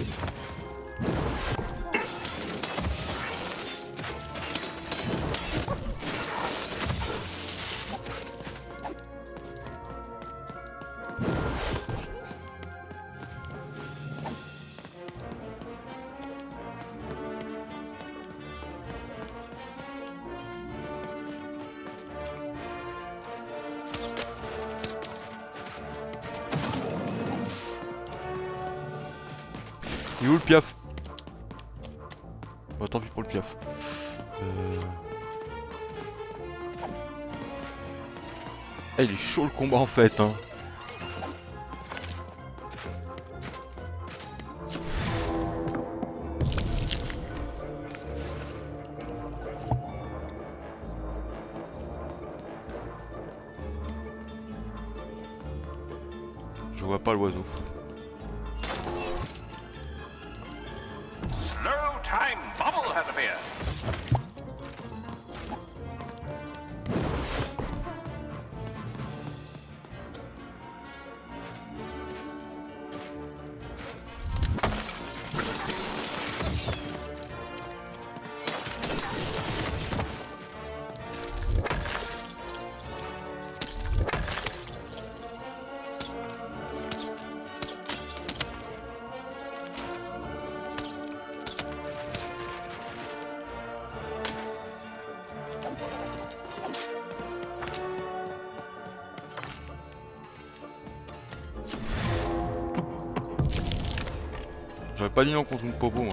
Il est où le piaf? Bon, tant pis pour le piaf. Ah, il est chaud le combat en fait hein. Je vois pas l'oiseau. Slow time bubble has appeared. J'aurais pas dit non contre une popo moi.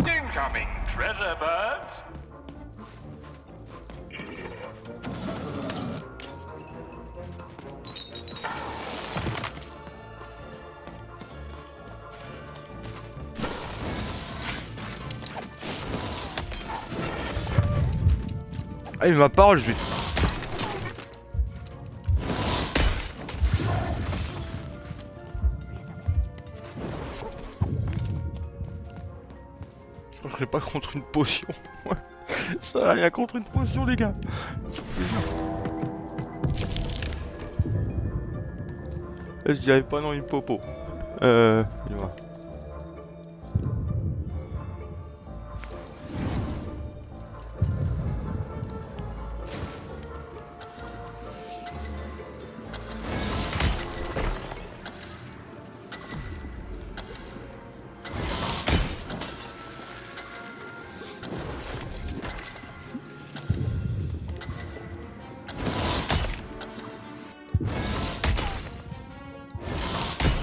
Incoming treasure birds. Ah mais ma parole je vais... Je marcherai pas contre une potion. Ça va rien contre une potion les gars. Je dirais pas non une popo. Il va.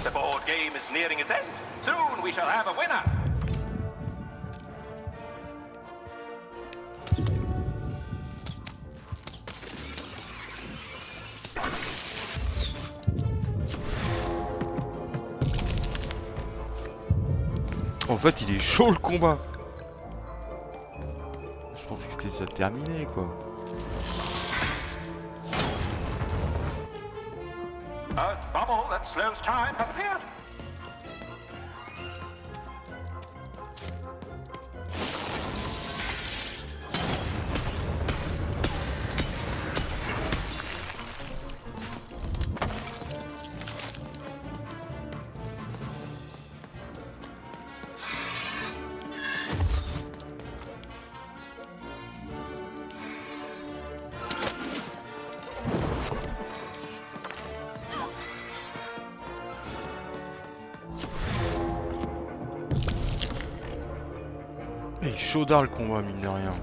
The board game is nearing its end. Soon we shall have a winner. En fait, il est chaud le combat. Je pensais que c'était déjà terminé, quoi. A bubble that slows time has appeared. Il est chaudard le combat, mine de rien.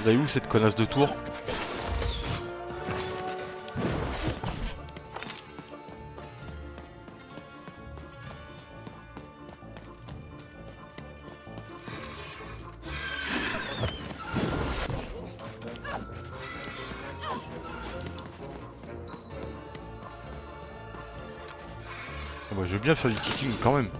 Elle est où cette connasse de tour? Bah, je veux bien faire du kicking quand même.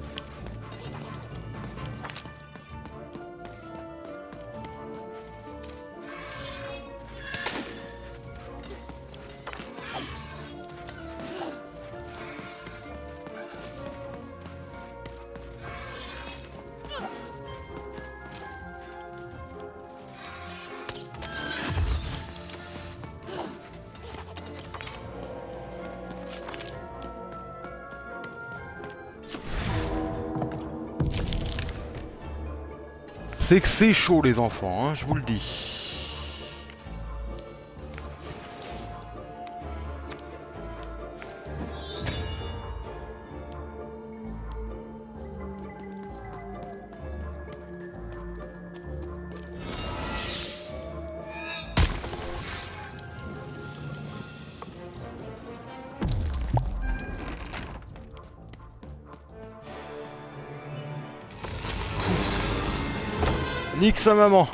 C'est que c'est chaud les enfants, hein, je vous le dis. Nique sa maman.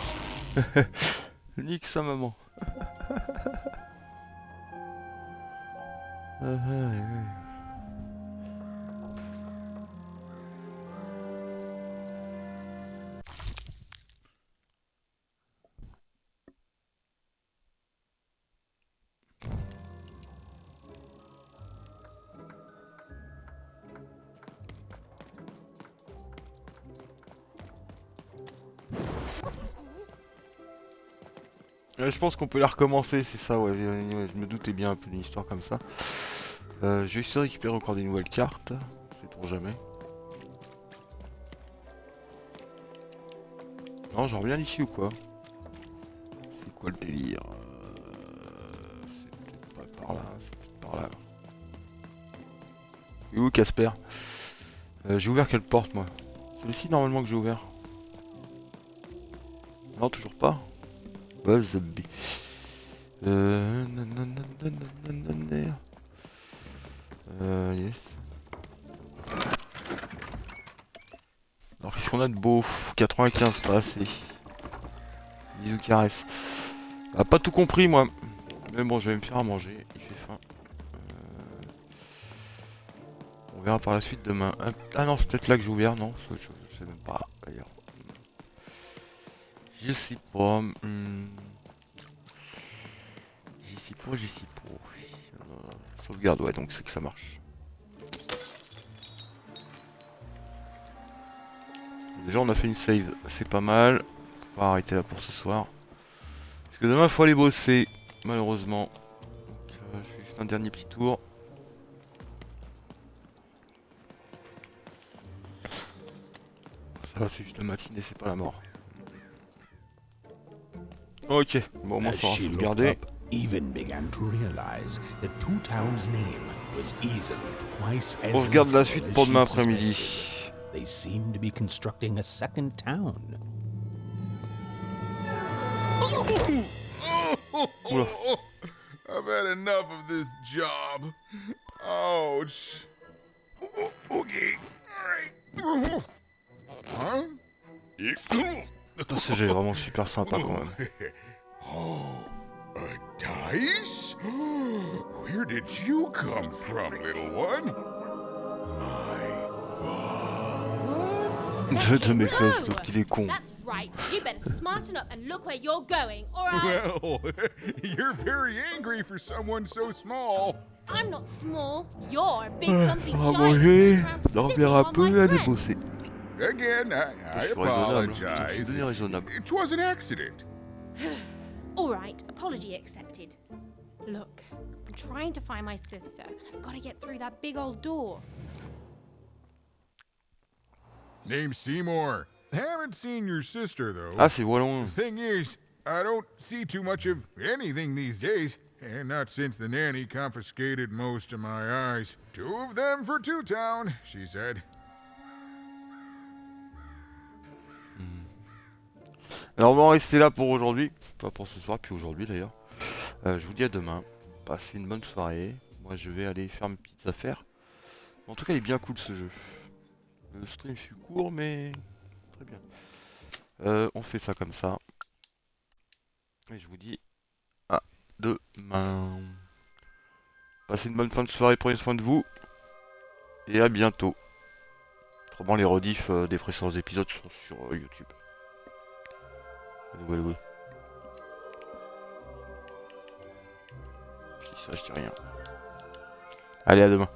Nique sa maman. Je pense qu'on peut la recommencer, c'est ça, ouais, je me doutais bien un peu d'une histoire comme ça. Je vais essayer de récupérer encore des nouvelles cartes, c'est pour jamais. Non, j'en reviens d'ici ou quoi? C'est quoi le délire? C'est peut-être pas par là, c'est peut-être par là. Et où Casper? J'ai ouvert quelle porte moi? Celle-ci normalement que j'ai ouvert. Non, toujours pas. Wasabi. Yes. Alors qu'est-ce qu'on a de beau? 95, pas assez. Bisous caresse. Ah, pas tout compris moi. Mais bon, je vais me faire à manger. Il fait faim. On verra par la suite demain. Ah non, c'est peut-être là que j'ai ouvert. Non, c'est autre chose. Je sais même pas d'ailleurs. Je sais pas. J'y suis pas. Sauvegarde, ouais, donc c'est que ça marche. Déjà, on a fait une save, c'est pas mal. On va arrêter là pour ce soir. Parce que demain, il faut aller bosser, malheureusement. Donc, je fais juste un dernier petit tour. Ça va, c'est juste la matinée, c'est pas la mort. Ok, bon, au moins ça va sauvegarder. On regarde la suite pour demain après-midi. They seem to be constructing a second town. Oula. I've had enough of this job. Ouch. Oogie, Huh? C'est vraiment super sympa quand même. Oh, a dice? Where did you come from, little one? De mes fesses, l'autre qu'il est con. That's right. You better smarten up and look where you're going, or I'll... Well, you're very angry for someone so small. I'm not small. You're a big clumsy On va giant manger, who goes around dormir sitting un on my peu et aller friends. bosser. Again, I Je suis raisonnable, je apologize. suis devenu raisonnable. It was an accident. All right, apology accepted. Look, I'm trying to find my sister, and I've got to get through that big old door. Name's Seymour. Haven't seen your sister, though. Ah, c'est Wallon. Thing is, I don't see too much of anything these days. And not since the nanny confiscated most of my eyes. 2 of them for Two Town, she said. Alors on va en rester là pour aujourd'hui. Pas pour ce soir, puis aujourd'hui d'ailleurs. Je vous dis à demain. Passez une bonne soirée. Moi je vais aller faire mes petites affaires. En tout cas il est bien cool ce jeu. Le stream fut court mais très bien. On fait ça comme ça. Et je vous dis à demain. Passez une bonne fin de soirée, prenez soin de vous. Et à bientôt. Autrement les rediffs des précédents épisodes sont sur YouTube. Ouais. Je dis ça, je dis rien. Allez, à demain.